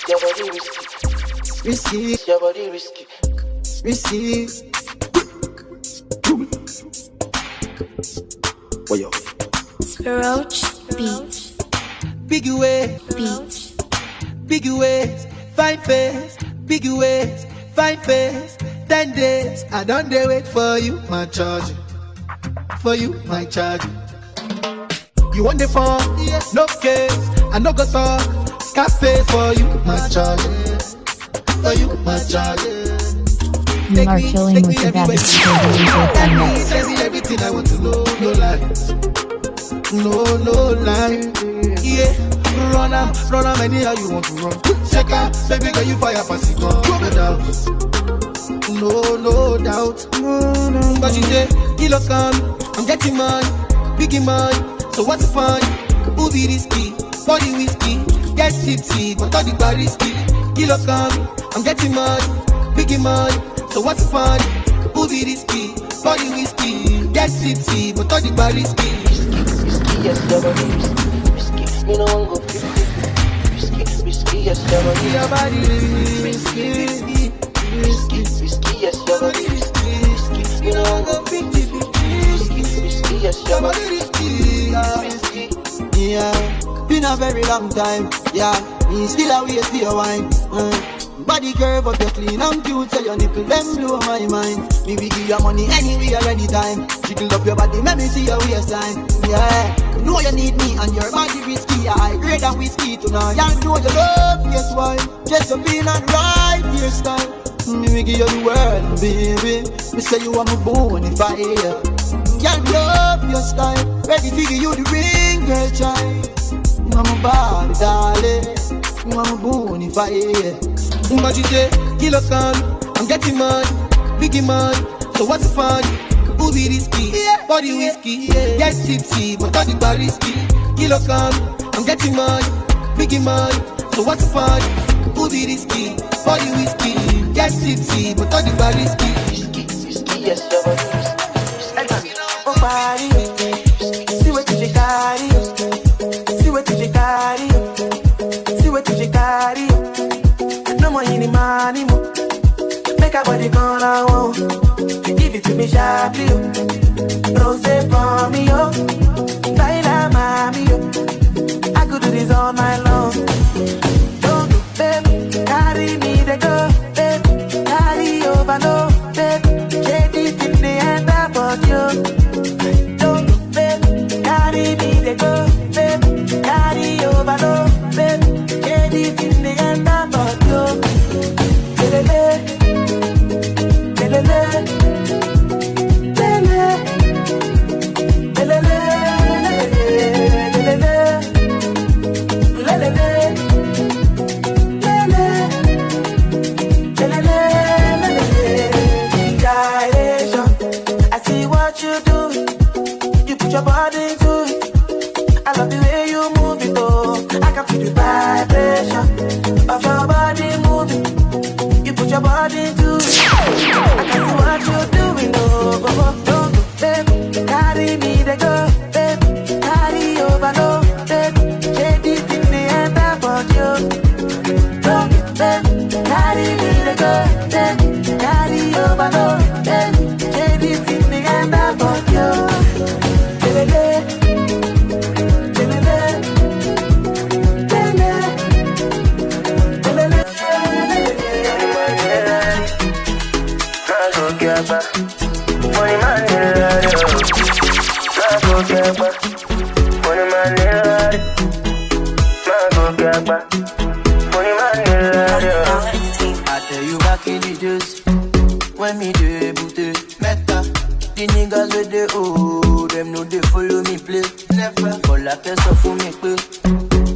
Your body risky. Risky. Your body risky. Risky. What yo? Roach beat. Big way. Beat. Big ways. Fine face. Big ways. Fine face. 10 days. I don't dare wait for you, my charge. For you, my charge. You want the phone? Yeah. No case. I no go talk. Scarface for you, my charge. For you, my charge. You are chilling with the baddest DJ. Tell me everything I want to know. No lies. No lie. Yeah. Run am anyhow you want to run. Check out, baby girl, you fire pass it on. No doubt. No doubt. But you say, kilo come, I'm getting money, biggie money. So what's the fun? Who be risky? Body whiskey, get tipsy, but all the bar risky. Kilo come, I'm getting money, biggie money. So what's the fun? Who be risky? Body whiskey, get tipsy, but all the bar risky. Risky, yes, your body risky. Me no one go 50. Risky, yes, your body risky. Risky, yes, your body risky. Me no one go 50. Risky, yes, your body risky. Yeah, been a very long time. Yeah, me still a wait for your wine. Body curve up, you clean and cute, so your nipple them blow my mind. Me we give you money anywhere, anytime. Jiggle up your body, make me see your waistline. Yeah, you know you need me and your body risky. I grade and whiskey tonight. You know you love, guess why? Just up in and right hairstyle. Me we give you the world, baby. Me say you are my bonafide. You love your style. Ready to give you the ring, girl, child. You are my body, darling. You are my bonafide. But you say, kilo come, I'm getting money, biggie money. So what's the fun? Who be risky? Body whiskey, get tipsy, but all the bar risky. Kilo come, I'm getting money, biggie money. So what's the fun? Who be risky? Body whiskey, get tipsy, but all the bar risky. Risky, yes, your body risky. Oh, body, see what you carry, see what you carry, see what you carry. No more any money, mo. Make a body call I want. Give it to me sharply, no say for me, yo. Baila mami, yo. I could do this all night long. Don't do, baby, carry me the go, baby, carry over, no, baby. Get it in the end about you. Don't do, baby, carry me the go, baby, carry over, no, baby. Get it in the end about you. I see what you do. You put your body into it. I love the way you move it, oh. I can feel the vibration of your body moving. You put your body into it. I can see what you're doing, oh. Don't go, baby. Carry me, they go, baby. Carry over, no, baby. Take it in the end about you. Don't go, baby. Carry me, they go, baby. Carry over, no, baby. Take it in the end about you. I tell you back in the days when me dey booty meta, the niggas with the oh, them know they follow me play. Never for like a so for me play.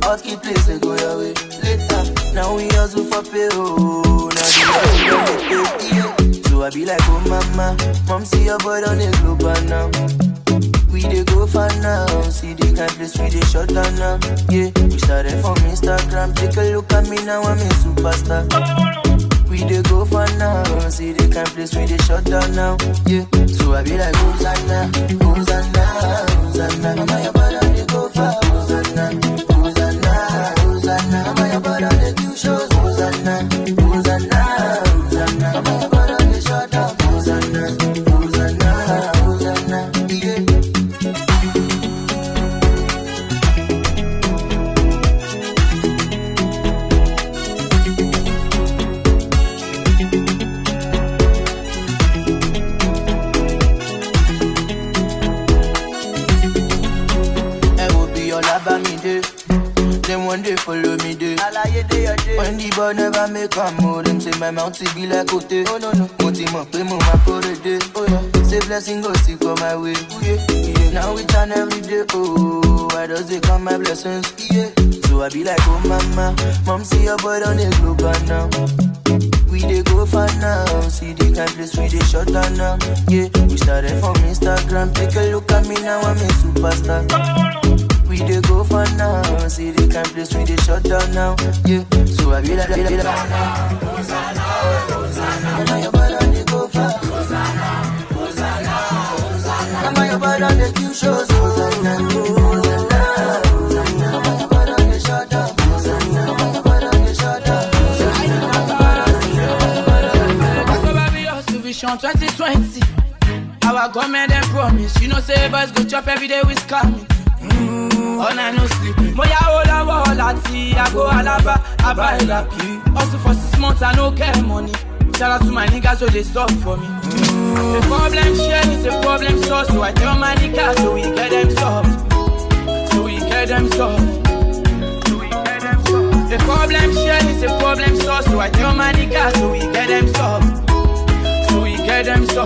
Hot key place they go your way later. Now we hustle for pay oh, now the hustle pay yeah. So I be like oh mama, mom see your boy on the global now. We dey go far now, see the kind place we dey shut down now. Yeah, we started from Instagram, take a look at me now, I'm a superstar. We dey go far now, see the kind place we dey shut down now. Yeah, so I be like Hosanna, Hosanna, Hosanna. Mama your brother dey go far, Hosanna, Hosanna, Hosanna. Mama your brother dey do shows. follow me there. When the boy never make a move, them say my mouth be like Ote. Oh no no, Moti mo pe mo ma kore de. Oh yeah, say blessing go still come my way. Yeah. Now we turn every day. Oh, why does they come my blessings? Yeah. So I be like, oh mama, mom see your boy on the global now. We dey go far now, see the kind place we dey shut down now. Yeah, we started from Instagram, take a look at me now, I'm a superstar. We dey go far now, see the kind place we dey shut down now. Yeah, so I be like, Hosanna, Hosanna, now your body on the go far. Hosanna, Hosanna, Hosanna, now your body on the kill shows. Hosanna, Hosanna, Hosanna, now your body on the shut down. Hosanna, now your body on the shut down. 2020, our government and promise. You know, say boys go chop every day with scamming. All night no sleep. Moya ola wala ti, I go alaba, I buy lapi. Also for 6 months I no care money. Shout out to my niggas so they stop for me. The problem share is a problem solved. So I tell my niggas so we get them solved. So we get them solved. The problem share is a problem solved. So I tell my niggas so we get them solved. Get them so.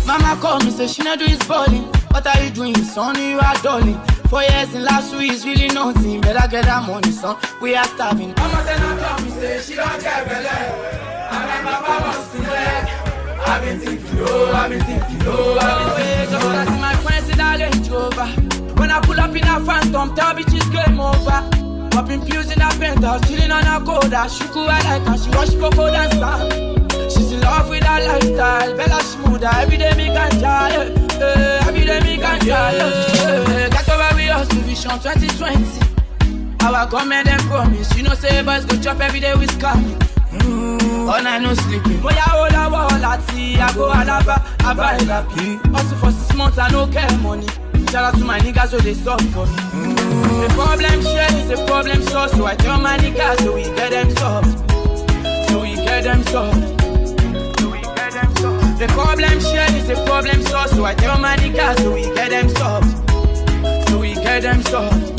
Mama called me, say she not do his balling. What are you doing, son? You are darling. 4 years in last week is really nothing. Better get that money, son. We are starving. Mama then I call me, say she don't get belly. And my papa wants to beg. I've been thinking, I see my friends in that Range Rover. When I pull up in a phantom, tell bitches game over. Popping pills in her penthouse, chilling on her coda. Shuku I like her, she wash cocoa and sand. She's in love with her lifestyle, Bella Shmuda. Every day me can try, every day me can try. Get over with us, Vision 2020. Our government and promise. You know say boys go chop every day with scamming. All night no sleeping. Moya ola wala ti, I go alaba, I buy lapi. Also for 6 months I no care money. Shout out to my niggas so they stop for me. The problem share is a problem solved. So I tell my niggas so we get them solved. So we get them solved. The problem share is a problem solved. So I tell my niggas so we get them solved. So we get them solved.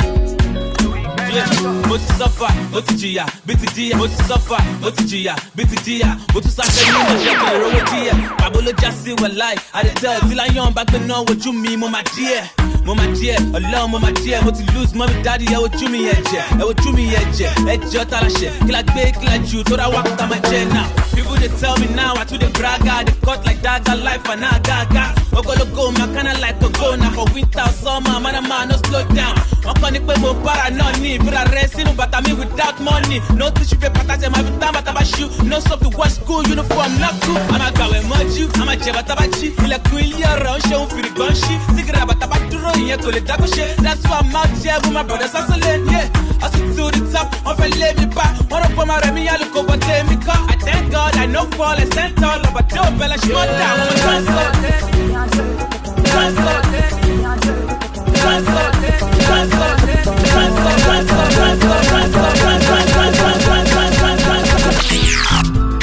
Mo ti suffer, mo ti jìyà, bí ti jìyà. Mo ti suffer, mo ti jìyà, bí ti jìyà. Mo tún sáfẹ́ ní ìmọ̀ṣẹ́ kí lè rówó díẹ̀. Pàbó ló já sí wàláì. Àdètẹ́ ọ̀tí láyọ̀n bá gbé náà wojú mi, mo máa díẹ̀. Mo máa díẹ̀, ọlọ́run mo máa díẹ̀. Mo ti lose mọ́mí dáàdi, ẹ wojú mi ẹ̀jẹ̀. Ẹ wojú mi ẹ̀jẹ̀, ẹ̀jẹ̀ ọ̀tá láṣẹ. Kí la gbé, kí la jù, tó ra wá kúta máa jẹ náà. People they tell me now, I too they brag, they cut like dagger life and now gaga. Ogologo, my kinda like a go now for winter or summer, man, no slow down. I'm gonna put more para no need, but I rest in but me without money. No tissue paper, that's my time, but I shoe. No stuff to watch school uniform, not cool. I'm a guy with moju, I'm a jabatabachi. Il a queen around show for the gunshi. Sigrabatabatu, yeah, call it double shit. That's why I'm out here with my brothers, yeah. I sit to the top, I'm gonna let me back. One of my remi, I look over there, me car. I thank God. I know fall and stand tall, but don't bella shut down. I'm a transport.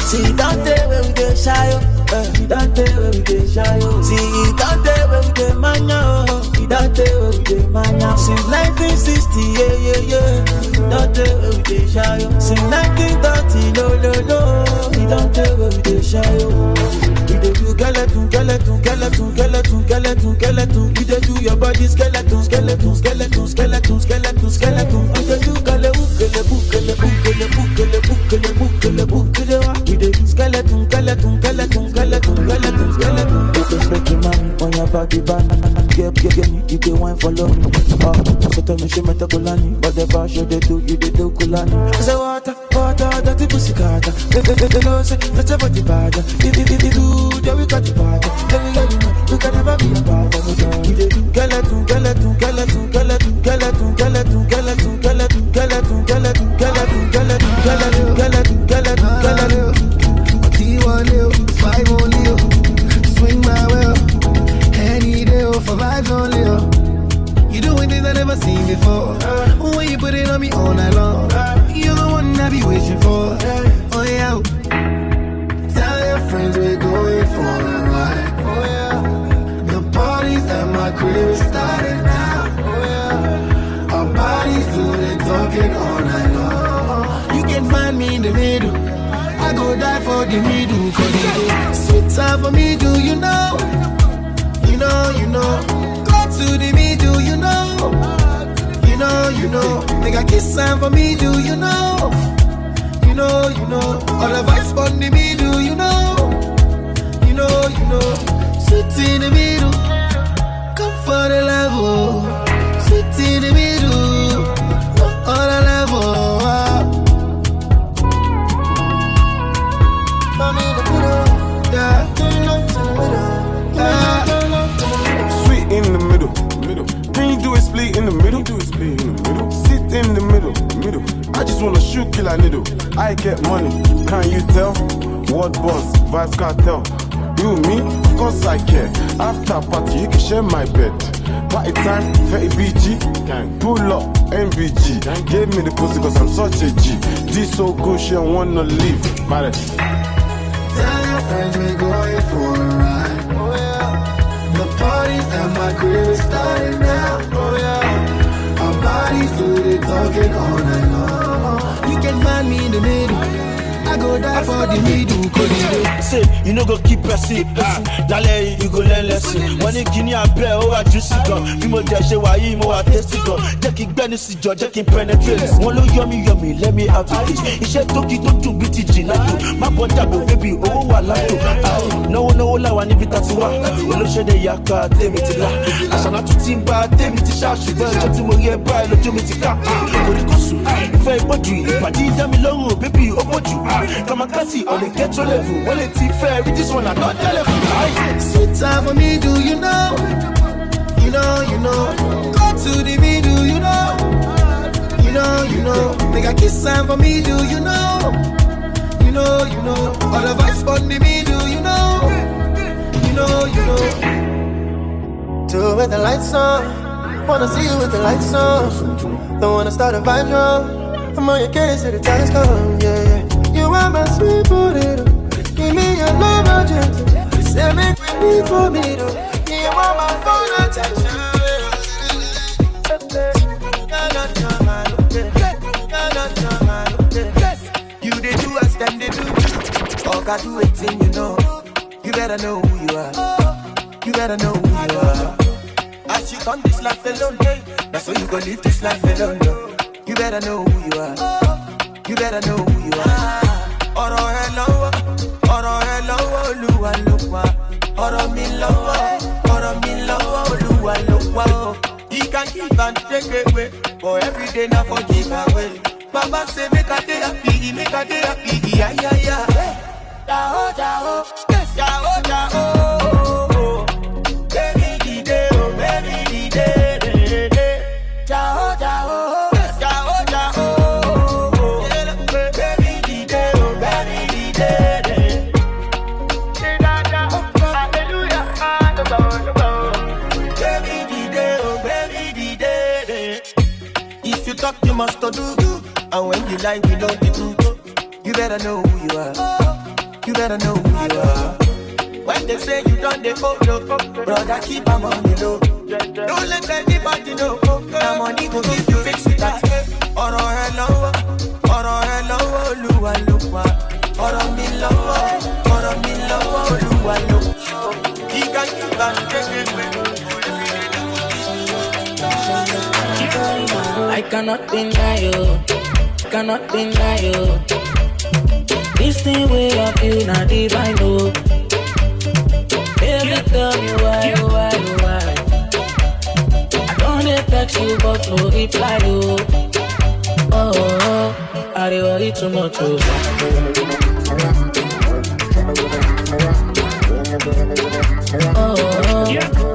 See, don't tell where we get shy. Don't tell where we get shy. See, don't tell where we get mania. Don't tell where we get mania. Since 1960, yeah. Don't tell where we get shy. Since 1930, no. Don't tell where we get shy. We dey do skeleton. You dey do your body skeleton. We dey do skeleton. You can break your man on your body band. Get me, you dey wine follow me. So tell me she met a Kulani, but the bar show they do, you they do Kulani. I say water, dirty pussy carter. They know say that's a body bad. If do, then we got the party. Then we let you know, you can never be a part of it. We dey do skeleton. T1 5 only. Swing my will. Any day for vibes only. You doing things I never seen before. When you put it on me all night long, you're the one I be wishing for. Oh yeah. Tell your friends we're going for a ride. Oh yeah. The parties at my crib started now. Oh yeah. Our bodies talking all night long. You can find me in the middle. I go die for the middle. Cause it's sweet time for me, do you know? You know. Go to the middle, you know. You know. Make a kiss time for me, do you know? You know. All the vibes on the middle, you know. You know. Sweet in the middle. Come for the level. Sweet in the middle. On the level. I'm in the middle. Yeah. Sweet in the middle. Can you do a split in the middle? Sit in the middle. I just wanna shoot, kill a needle. I get money, can you tell? What boss, Vibes Cartel. You, me, of course I care. After party, you can share my bed. Party time, 30 BG. Pull up, MBG. Gave me the pussy cause I'm such a G. This so good, she don't wanna leave. Tell your friends we're going for a ride. Oh yeah. The party at my crib is starting now. Oh yeah. Our bodies do the talking all night long. You can find me in the middle. I go die for the middle. Say, you know go keep pressing. Dale, you go learn lesson. When you give me a bell, oh, I just go. You mo dash why you mo a taste go. Taking benefits, taking penetrate. One look yummy, let me out of this. He said, Toki, don't do BTG. My body, baby, oh, I like to. No, la one if it's one. Well, show the yaka, tell me to la. I shall not to timba, tell me to shout. She will chat to me, buy, no, to me to come. If I bought you, if I did me low, baby, oh, what you. Come on, Cassie, on the get your level. Well, it's fair, it is one, I'm not level. Sweet time for me, do you know? You know. Go to the middle, you know. You know. Make a kiss time for me, do you know? You know. All the vibes on the middle, you know. You know. Two with the lights on. Wanna see you with the lights on. Don't wanna start a vibe drum. I'm on your case, till the time's come, yeah. You are my sweet potato. Give me your love, gentle. Say make me for me, though. You want my phone attention. You they do as them they do. All got do it thing, you know. You better know who you are. As you come this life alone, that's why you gon' live this life alone, no. You better know who you are. Ọ̀rọ̀ ẹ lọ́wọ́, Olúwa ló wà. Ọ̀rọ̀ mi lọ́wọ́, Olúwa ló wà. He can give and take away, but every day now for give away. Baba say make a day happy, yeah. Jao. Baby the day, Jao. Talk, you must do. And when you lie, we know the truth. You better know who you are. When they say you done the photo, brother, keep my money low. Don't let anybody know. The money go give you fix it that. Ọ̀rọ̀ ẹ lọ́wọ́, Olúwa ló wà. Ọ̀rọ̀ mi lọ́wọ́, Olúwa ló wà. He can give and take away. I cannot deny you. This thing we love you, not divine, no. Baby, tell me why. I don't text you, but no reply, you. Oh, I don't worry too much, oh.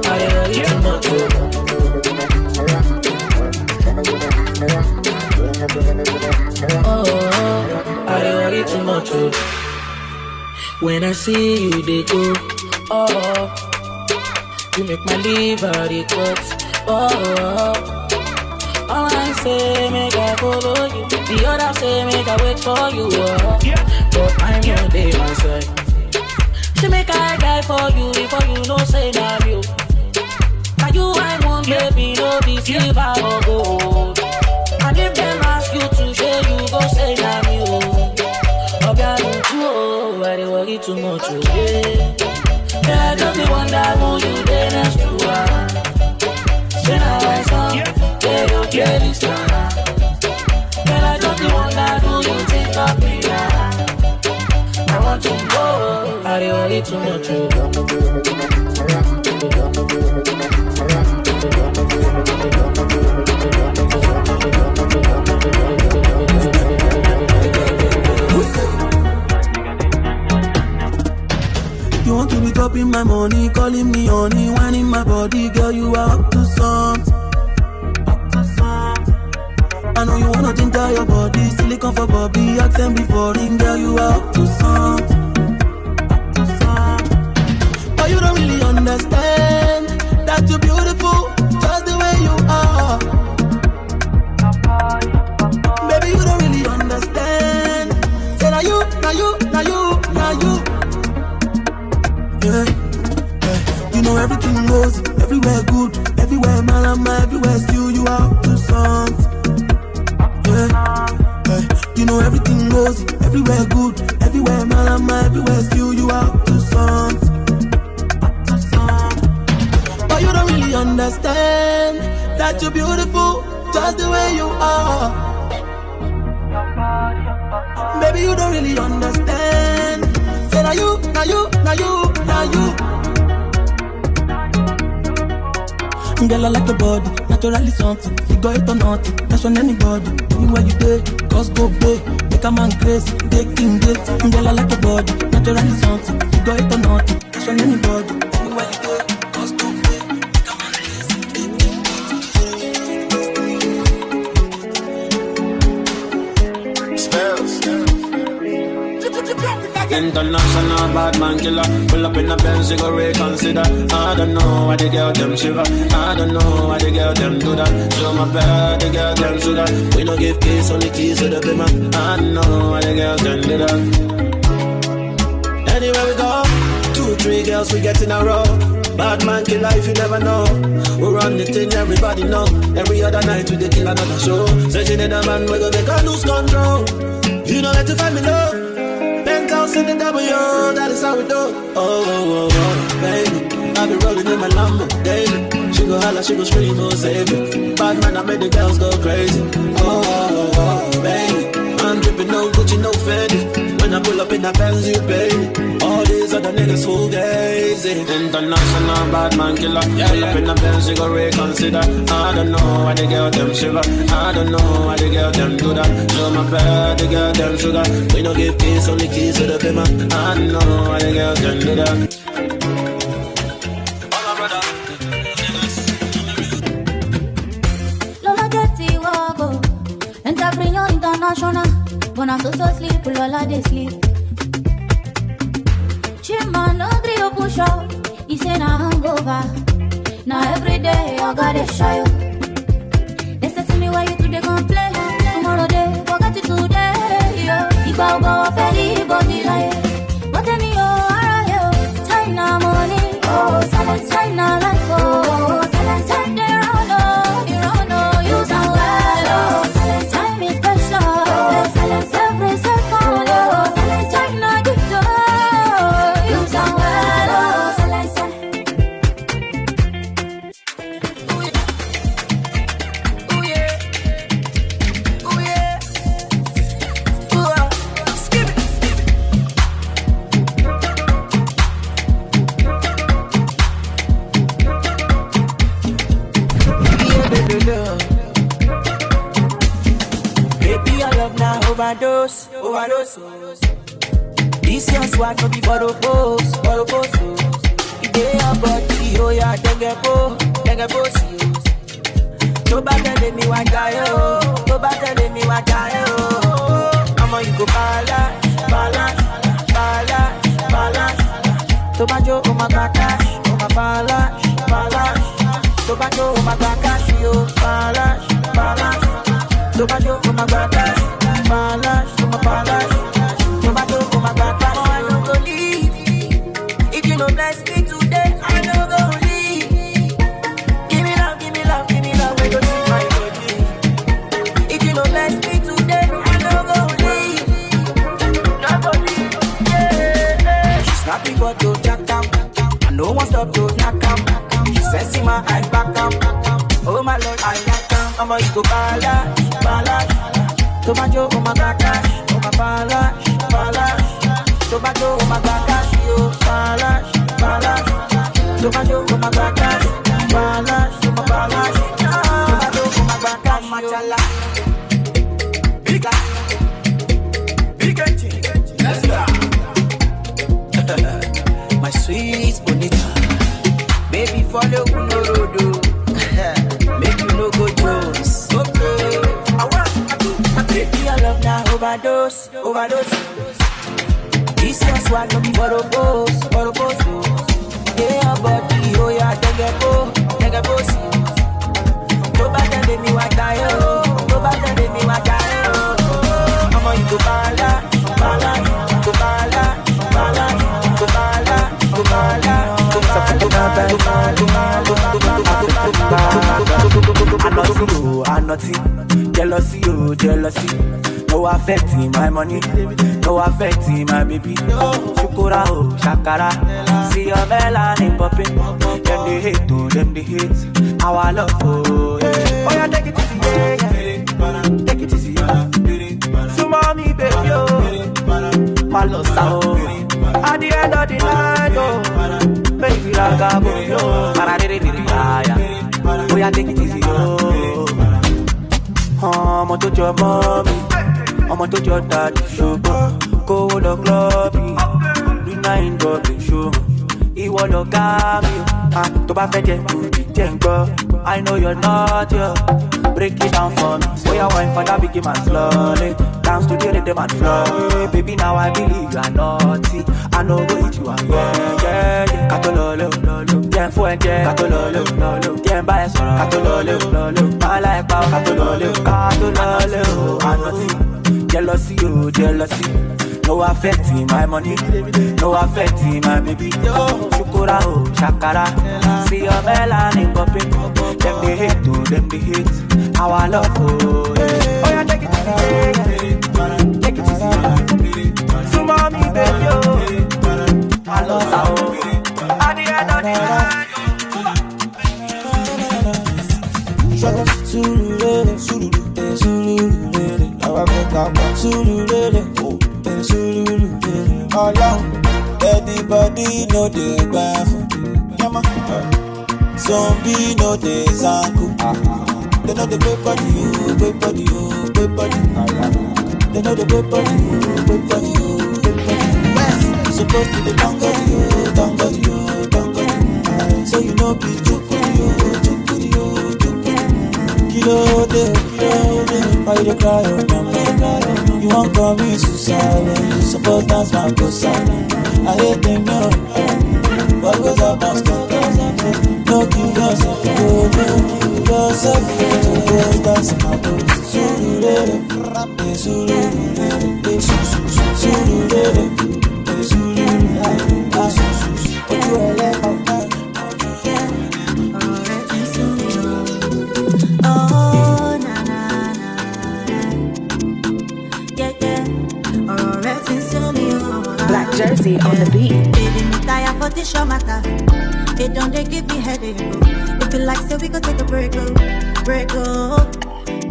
I don't worry too much, oh. I worry too much. When I see you, they go. You make my liver cut. All I say, make I follow you. The other say, make I wait for you. But I'm your day, my side. She make I die for you before you know say I'm you. Now you I want, baby, no be silver or gold. And if them too much, oh yeah. Yeah, I just wonder who you did next to her. Say now I saw, yeah, you get this one. Yeah, I just wonder who you think of me, yeah. I want to know, I don't worry too much, oh. You want to be dropping my money, calling me honey, whining my body, girl, you are up to something. I know you wanna ginger your body, silicone for Bobby, accent before ring, girl, you are up to something. But you don't really understand that you're beautiful, just the way you are. Baby, you don't really understand. Say now you. Yeah. You know everything goes, everywhere good, everywhere malama, everywhere still you are up to something. Yeah. You know everything goes, everywhere good, everywhere malama, everywhere still you are up to something. But you don't really understand that you're beautiful, just the way you are. Baby, you don't really understand. Say now you. Girl, I like your body, naturally something. Figure it or nothing, that's on anybody. Anywhere you go, cause go big, make a man crazy, take king gate. Girl, I like your body, naturally something. Figure it or nothing, that's on anybody. Anywhere you go, cause go big, make a man crazy, take king gate. Spells. International bad man killer. Pull up in a Benz, you go reconsider. I don't know why the girl them shiver. I don't know why the girl them do that. Show my bad, the girl them sugar. We don't give keys, only keys to the bimmer. I don't know why the girl them do that. Anywhere we go, 2-3 girls we get in a row. Bad man killer if you never know. We run the thing, everybody know. Every other night we dey kill another show. Searching in a man, we go make her lose control. You know where to find me love. Penthouse in the W, that is how we do. Oh, baby, I be rolling in my Lambo daily. She go holla, she go scream, oh, save me. Bad man, I made the girls go crazy. Oh, baby, I'm dripping no Gucci, no Fendi. When I pull up in the Benz, you pay me. All these other niggas full gazy. International bad man killer. Pull up in the Benz, you go reconsider. I don't know why the girl them shiver. I don't know why the girl them do that. Show my bad, the girl them sugar. We don't give keys, only keys to the bimmer. I don't know why the girl them do that. Lola Getty Wago, Entrepreneur International. When I so sleep, Lola they sleep. Chima no trio push up, he say na hangover. Now every day I got a shy. They say to me why you today complain. Tomorrow day, forget it today. You go ferry body like. But tell me time na money. Oh, silence time na life. Oh, silence time they run oh, you sound well. Oh, silence time is special. Silence every second. Oh, silence time na good. You sound well. Oh, silence. Baby, I love now overdose. This your swag no be for the post. If they are body, oh yeah, then get pose. Nobody tell me what I I'm on you go balance. Tobajo, oh my cash, oh my balance. Tobajo, oh my cash, yo, balance. Tobajo, oh my cash, balance, oh my balance. Tobajo, oh my cash, oh I don't go leave. If you don't bless me today, I don't go leave. Give me love, we go see my body. If you don't bless me today, I don't go leave. I'ma you go bala. Tomato, oh my gosh, oh my bala. Tomato, oh my gosh, yo, bala. Tomato, oh my gosh, bala. Tomato, oh my gosh, machala. Big let's go. My sweet bonita, baby follow no road, make you no go Jones. Okay, I take your love now overdose. This your swag no be for the boss. Yeah, your body, oh yeah, take a boss. Nobody let me walk down, I'ma you go bala. I'm nothing. Jealousy. No affecting my money, no affecting my baby. Shukura, shakara. See your melanin popping. Them they hate. Our love, oh yeah, take it easy, yeah. Take it easy, yeah. So mommy, baby, oh. My love, so. At the end of the night, oh. Baby, I got you, oh yeah, take it easy, oh. I'ma touch your mommy, I'ma touch your daddy, show. Go to the club, do 9 dropping, show. He wanna got me, to buy fetch to I know you're not here. Break it down for me. So you wine for that big man slowly. Dance to the rhythm and flow. Baby, now I believe you are naughty. I know what you are. Yeah. Katololo, yeah, for yeah. Katololo, yeah, buy a song. Katololo, my life, Katololo. I'm naughty. Jealousy. No affecting my money, no affecting my baby. Shukura, shakara. See your melanin popping. Them they hate. Our love, oh yeah, take it easy, take it easy. So mommy, baby, oh, I love you. At the end of the night. Everybody know the baffle. Zombie know the zanku. They know the good body. They know the good body. Supposed to be tangody. So you know be chukuri. Kilo de, why you cry? You won't call me suicide. You suppose that's my cosine. I hate them, no. What goes up must go. No kill yourself, go dance my bones. Black Jersey on the beat. Baby, me tired for this show matter. It don't they give me headache. If you like, say we could take a break.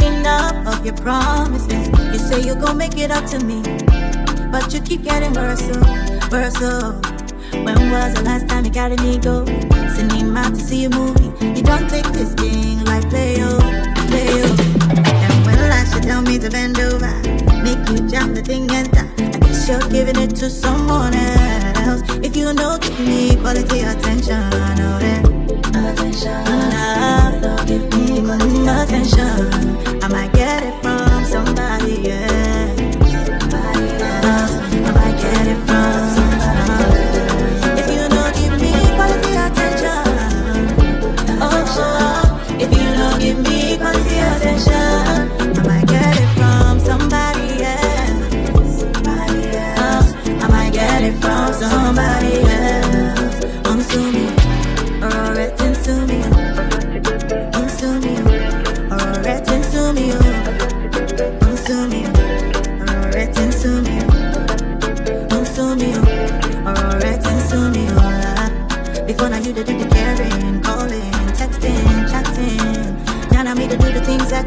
Enough of your promises. You say you gon' make it up to me, but you keep getting worse. When was the last time you carried me go? Cinema to see a movie. You don't take this thing like play-o. And when last you tell me to bend over, make you jump the thing and that, I guess you're giving it to someone else. If you know, give me quality attention. Don't give me quality attention. I might get it from somebody else. I might get it from somebody. If you don't give me quality attention, if you don't give me quality attention, I might get it from somebody else. I might get it from somebody else. Unsue me, or sue me. Unsue me, or sue me. Unsue me, or sue me. Unsue me, or sue me. Before now you to do the caring, calling, texting, chatting. Now I me to do the things that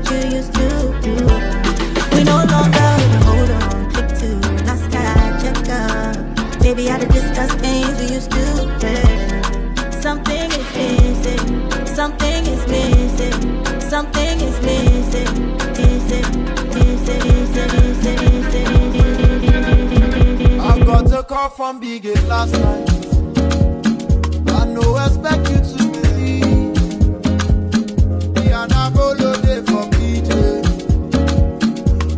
from big last night. I no expect you to believe. The anabolo day from DJ.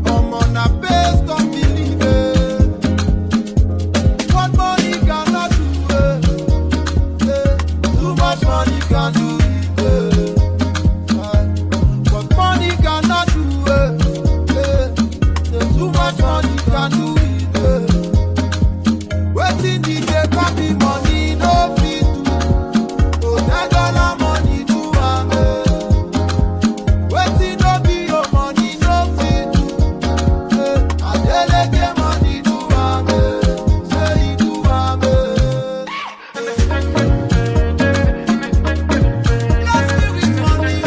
I'm on a base, don't believe it. What money cannot do it. Too much money can do it. What money cannot do it. Too much money can do it. Waiting DJ copy money no fit do. Oh, $10 money do am. Waiting no be your money no fit do. Adeleke money do am. Say he do am. Bless me with money.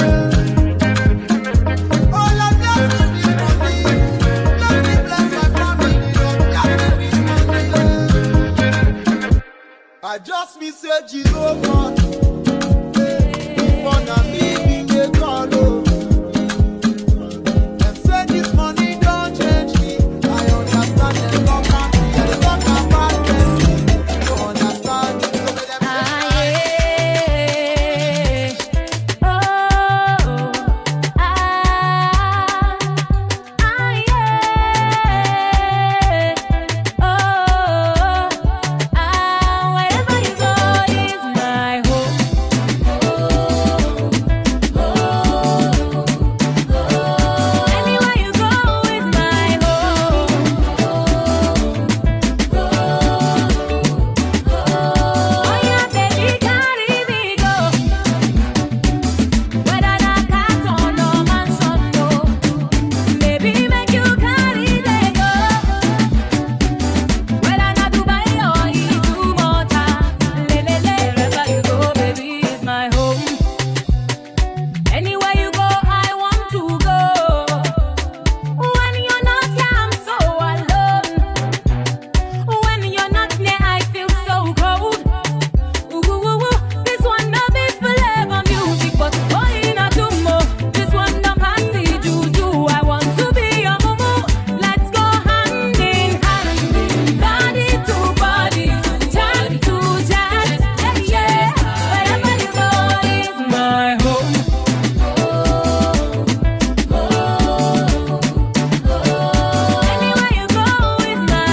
Oh, Lord, bless me with money. Let me bless my family. Bless me with money. I just me say Jehovah. For na me be the call. Them say this money don't change me. I understand them talk and me. I dey talk about them. You don't understand me. So make them Wherever you go is my home. Anywhere you go is my home. Oh yeah, baby, carry me go. Whether na cat or no mansion, no. Baby, make you carry me go. Whether na Dubai or Idumota, wherever you go, baby, is my home. Anywhere you go, I want to go. When you're not here, I'm so alone. When you're not near, I feel so cold. This one not be forever music, but in a tummo. This one not fancy juju. I want to be your mumu. Let's go hand in hand, body to body, jazz to jazz. Yeah, wherever you go is my home. Anywhere you go is my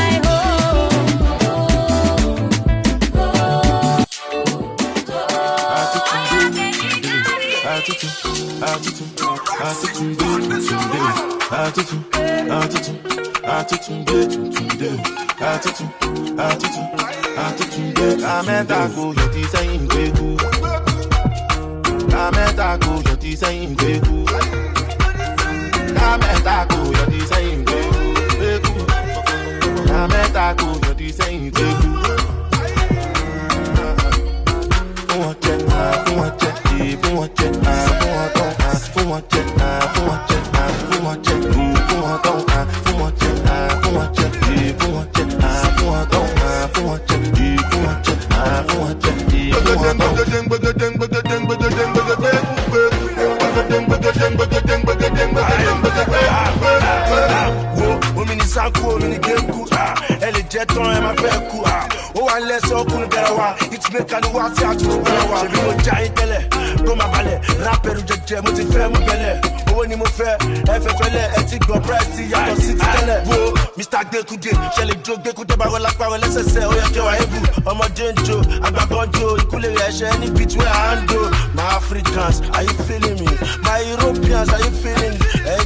My Africans, are you feeling me? My Europeans, are you feeling me?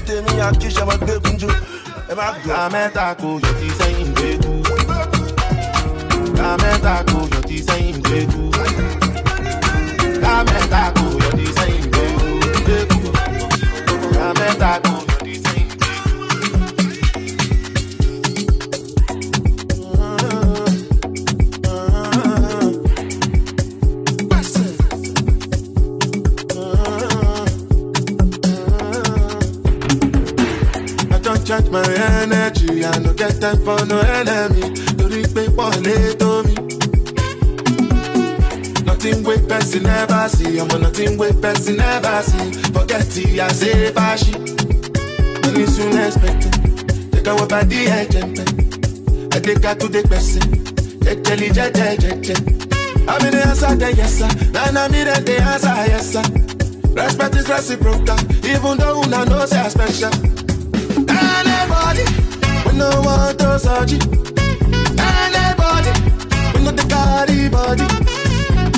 Tell me, I kiss you, my baby. Charge my energy, I no get time for no enemy. Do this paper to me. Nothing with person never see. I'm on nothing with person never see. Forget it, I say bashi. When you soon expect it. Take our body and jump. I take her to the person. I'm in the answer, yes sir. And I'm in the answer, yes sir. Respect is reciprocal, even though I know say special. Anybody, we no want to search it. Anybody, we no the carry body.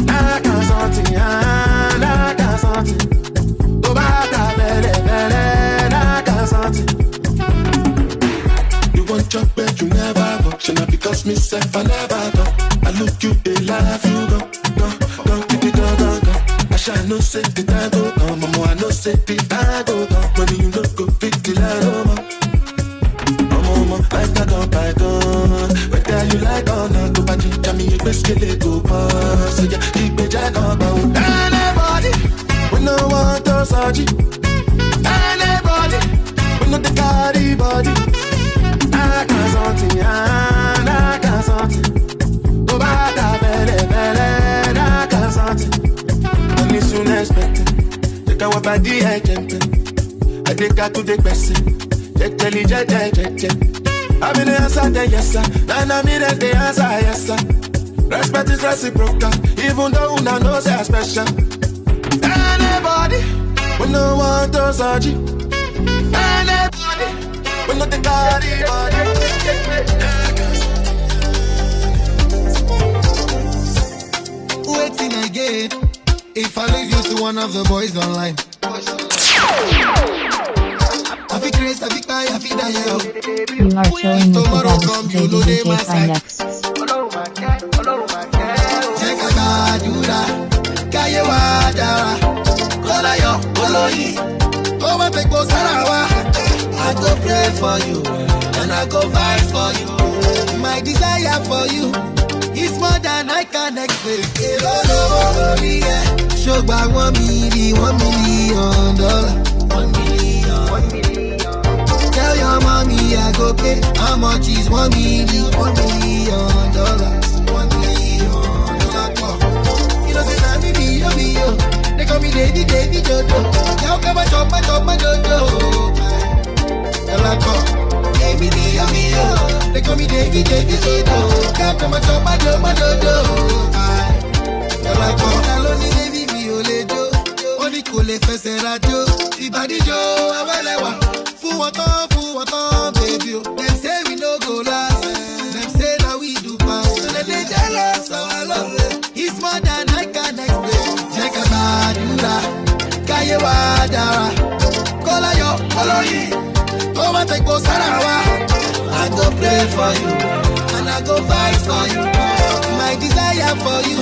I can't something, I can't something. Go back, I can't something. You want your bed, you never go. Should not because myself, I never go. I look you, they laugh, you go. I shall not say the time go come, mama, I know say the time go come. When you look go fit the light, mama, life not go by gun. Whether you like or not, go back to me, you best kill it, go pass. So yeah, keep me jack on bound. Anybody, we no want to search it. Anybody, we no the carry body. I can't something, I can't something. Go back to belle, I can't something. Only soon expected. Take our body, I jump. I take her to the person. I'm in the answer, yes sir. And I'm in the answer, yes sir. Respect is reciprocal, even though I know say special. Anybody, we no want to search it. Anybody, we no the carry body. Waiting again. If I leave you to one of the boys online, I feel crazy, I feel tired, I feel die. You are chilling with the baddest DJ Findex. Check out Jura, Kayewa Dara, Kolayo, Koloyi, Over the Sarawa. I go pray for you, and I go fight for you. My desire for you is more than I can explain. Show back $1 million. $1 million. Tell your mommy I go pay. How much is $1 million? $1 million. $1 million. You know say na me yo. They call me Davy Jojo. Now come and chop my Jojo. Give me the yo. They call me Davy Jojo. Come and chop my Jojo. Hello ni Davy mi o le jo. Oni kò lè fẹsẹ̀ rajo. Ìbàdíjọ awẹ́lẹ́wà. Fún wọn tán, baby o. Dem say we no go last. Dem say na we do pass. So dem dey jealous our love. It's more than I can explain. Jẹ́ ká gbàdúrà, káyé wa dára. Kọ́láyọ̀ Kọ́lóyè, tó bá tẹ̀ kó sára wa. I go pray for you, and I go fight for you. My desire for you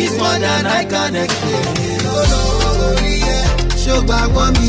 is more than I can explain. Show back $1 million.